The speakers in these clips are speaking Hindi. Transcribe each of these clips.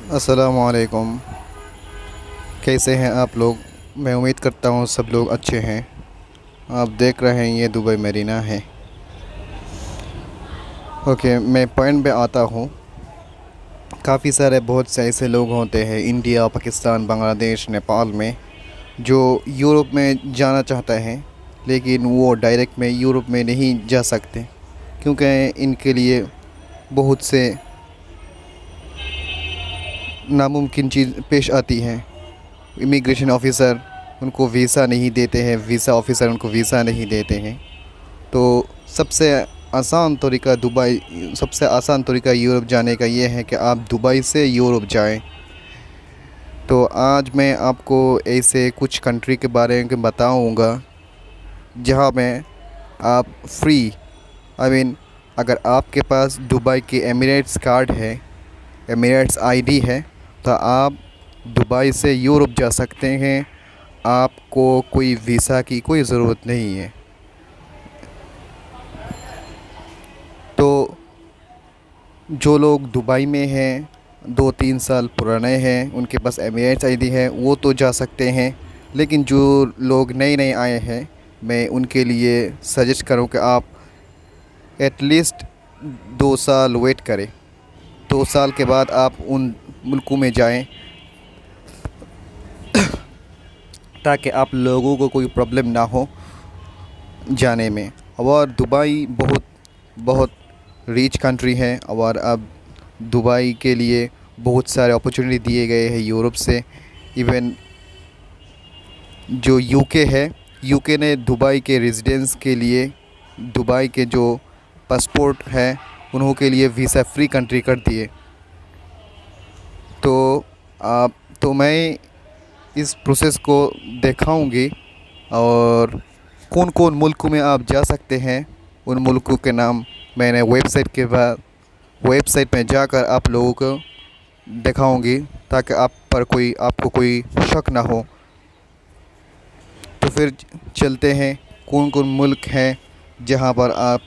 अस्सलामुअलैकुम। कैसे हैं आप लोग? मैं उम्मीद करता हूँ सब लोग अच्छे हैं। आप देख रहे हैं ये दुबई मरीना है। ओके, मैं पॉइंट पे आता हूँ। काफ़ी सारे बहुत से ऐसे लोग होते हैं इंडिया, पाकिस्तान, बांग्लादेश, नेपाल में जो यूरोप में जाना चाहते हैं, लेकिन वो डायरेक्ट में यूरोप में नहीं जा सकते क्योंकि इनके लिए बहुत से नामुमकिन चीज़ पेश आती हैं। इमिग्रेशन ऑफ़िसर उनको वीज़ा नहीं देते हैं, वीज़ा ऑफ़िसर उनको वीज़ा नहीं देते हैं। तो सबसे सबसे आसान तरीका यूरोप जाने का ये है कि आप दुबई से यूरोप जाएं। तो आज मैं आपको ऐसे कुछ कंट्री के बारे में बताऊंगा जहां में आप फ्री अगर आपके पास दुबई के एमिरेट्स कार्ड है, एमिरेट्स आईडी है, तो आप दुबई से यूरोप जा सकते हैं। आपको कोई वीज़ा की कोई ज़रूरत नहीं है। तो जो लोग दुबई में हैं, 2-3 साल पुराने हैं, उनके पास एमिरेट्स आईडी है, वो तो जा सकते हैं। लेकिन जो लोग नए नए आए हैं, मैं उनके लिए सजेस्ट करूं कि आप एटलीस्ट 2 साल वेट करें। 2 साल के बाद आप उन मुल्कों में जाएं ताकि आप लोगों को कोई प्रॉब्लम ना हो जाने में। और दुबई बहुत बहुत रिच कंट्री है और अब दुबई के लिए बहुत सारे अपॉर्चुनिटी दिए गए हैं यूरोप से। इवन जो यूके है, यूके ने दुबई के रेजिडेंट्स के लिए, दुबई के जो पासपोर्ट है उन्हों के लिए वीज़ा फ्री कंट्री कर दिए। तो आप तो मैं इस प्रोसेस को दिखाऊंगी और कौन कौन मुल्कों में आप जा सकते हैं उन मुल्कों के नाम मैंने वेबसाइट में जाकर आप लोगों को दिखाऊंगी ताकि आपको कोई शक ना हो। तो फिर चलते हैं कौन कौन मुल्क हैं जहां पर आप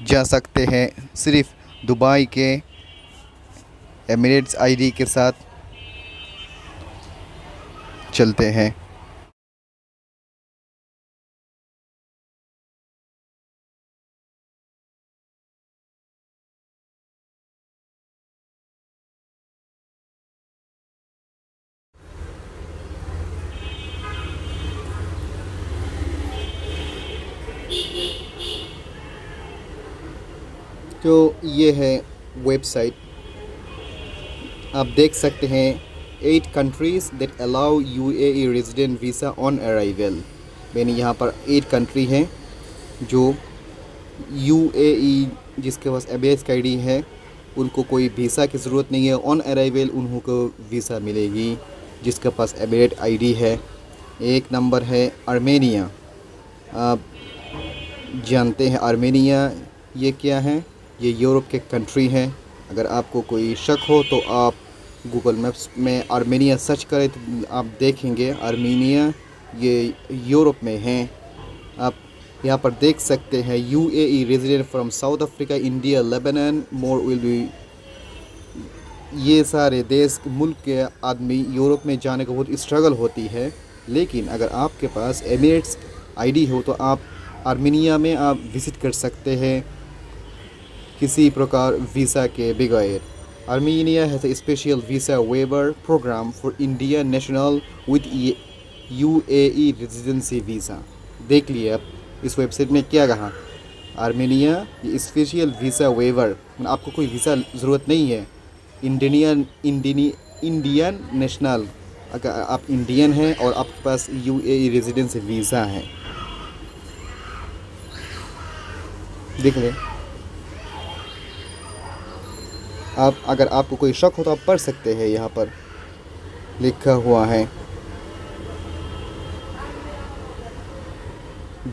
जा सकते हैं सिर्फ़ दुबई के एमिरेट्स आईडी के साथ। चलते हैं। तो ये है वेबसाइट, आप देख सकते हैं 8 countries that allow UAE resident visa on arrival. मैंने यहाँ पर 8 कंट्री हैं जो यूएई जिसके पास एबीएस का आईडी है उनको कोई वीज़ा की ज़रूरत नहीं है। ऑन अराइवल उन्हों को वीज़ा मिलेगी जिसके पास एबीएस आईडी है। एक नंबर है आर्मेनिया। आप जानते हैं आर्मेनिया ये क्या है? ये यूरोप के कंट्री हैं। अगर आपको कोई शक हो तो आप गूगल मैप्स में आर्मेनिया सर्च करें तो आप देखेंगे आर्मेनिया ये यूरोप में है। आप यहाँ पर देख सकते हैं UAE resident from south Africa, India, Lebanon more will be. ये सारे देश मुल्क के आदमी यूरोप में जाने को बहुत स्ट्रगल होती है, लेकिन अगर आपके पास एमिरेट्स आईडी हो तो आप आर्मेनिया में आप विज़िट कर सकते हैं किसी प्रकार वीज़ा के बगैर। Armenia has a special visa waiver program for Indian national with UAE residency visa। देख लिए आप इस वेबसाइट में क्या कहा, आर्मेनिया ये स्पेशल वीज़ा वेवर, आपको कोई वीज़ा ज़रूरत नहीं है। इंडियन नेशनल, अगर आप इंडियन हैं और आपके पास यूएई रेजिडेंसी वीज़ा है, देख लें आप। अगर आपको कोई शक हो तो आप पढ़ सकते हैं, यहाँ पर लिखा हुआ है।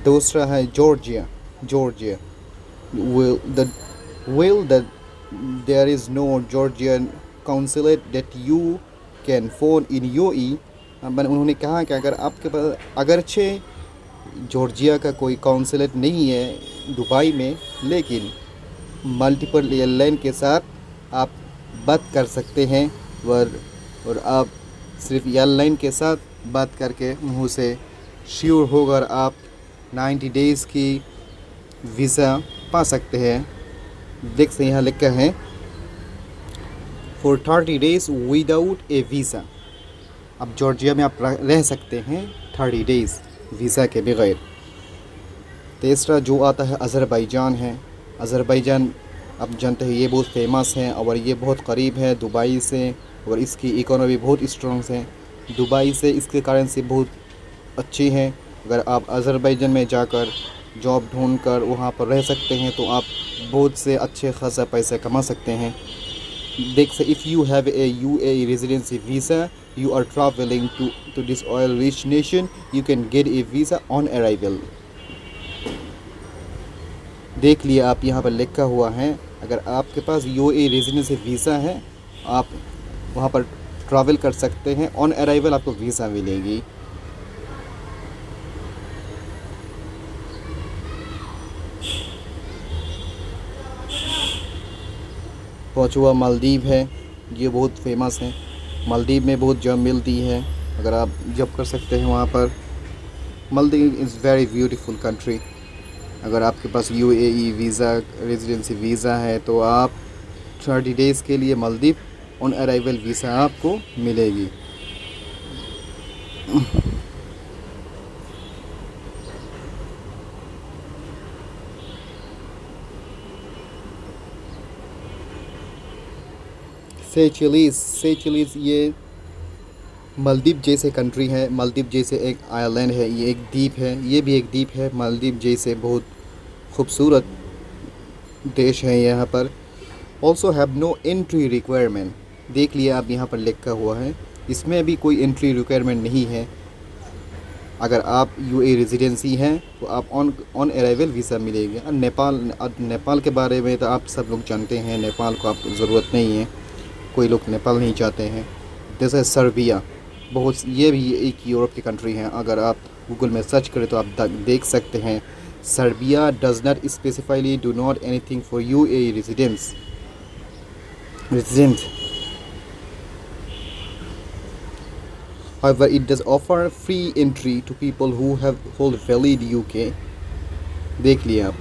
दूसरा है Georgia. Georgia will that there is no Georgian consulate that you can phone in UAE। उन्होंने कहा कि अगर आपके पास अगरचे जॉर्जिया का कोई कौंसलेट नहीं है दुबई में, लेकिन मल्टीपल एयरलाइन के साथ आप बात कर सकते हैं और और आप सिर्फ एयरलाइन के साथ बात करके मुँह से श्योर होकर आप 90 डेज़ की वीज़ा पा सकते हैं। देख से यहाँ लिखा है for 30 days without A visa. अब जॉर्जिया में आप रह सकते हैं 30 डेज़ वीज़ा के बगैर। तीसरा जो आता है अज़रबैजान है। अज़रबैजान आप जानते हैं ये बहुत फेमस है और ये बहुत करीब है दुबई से, और इसकी इकोनॉमी बहुत स्ट्रॉन्ग है। दुबई से इसके करेंसी बहुत अच्छी है। अगर आप अज़रबैजान में जाकर जॉब ढूंढकर वहाँ पर रह सकते हैं तो आप बहुत से अच्छे खासा पैसे कमा सकते हैं। देख से if you have a UAE residency visa you are traveling to this oil rich nation, you can get a visa on arrival। देख लिया आप यहाँ पर लिखा हुआ है, अगर आपके पास UAE रेजिडेंसी वीज़ा है आप वहाँ पर ट्रैवल कर सकते हैं। ऑन अराइवल आपको वीज़ा मिलेगी। पांचवा मालदीव है, ये बहुत फेमस है। मालदीव में बहुत जॉब मिलती है, अगर आप जॉब कर सकते हैं वहाँ पर। Maldives is very beautiful country. अगर आपके पास UAE वीज़ा रेजिडेंसी वीज़ा है तो आप 30 डेज़ के लिए मालदीव ऑन अराइवल वीज़ा आपको मिलेगी। सेचेलिस ये मालदीव जैसे कंट्री है। मालदीव जैसे एक आइलैंड है, ये एक द्वीप है, ये भी एक द्वीप है। मालदीव जैसे बहुत खूबसूरत देश है यहाँ पर। Also have no entry requirement. देख लिया आप यहाँ पर लिखा हुआ है, इसमें भी कोई एंट्री रिक्वायरमेंट नहीं है। अगर आप UAE रेजिडेंसी हैं तो आप ऑन अराइवल वीज़ा मिलेगी। नेपाल के बारे में तो आप सब लोग जानते हैं, नेपाल को आपको ज़रूरत नहीं है, कोई लोग नेपाल नहीं चाहते हैं। जैसे सर्बिया, ये भी एक यूरोप की कंट्री है। अगर आप गूगल में सर्च करें तो आप देख सकते हैं Serbia does not specifically do not anything for UAE resident. However, it does offer free entry to people who hold valid UK। देख लिया आप।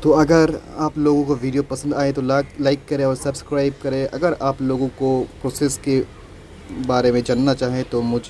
तो अगर आप लोगों को वीडियो पसंद आए तो लाइक करें और सब्सक्राइब करें। अगर आप लोगों को प्रोसेस के बारे में जानना चाहें तो मुझे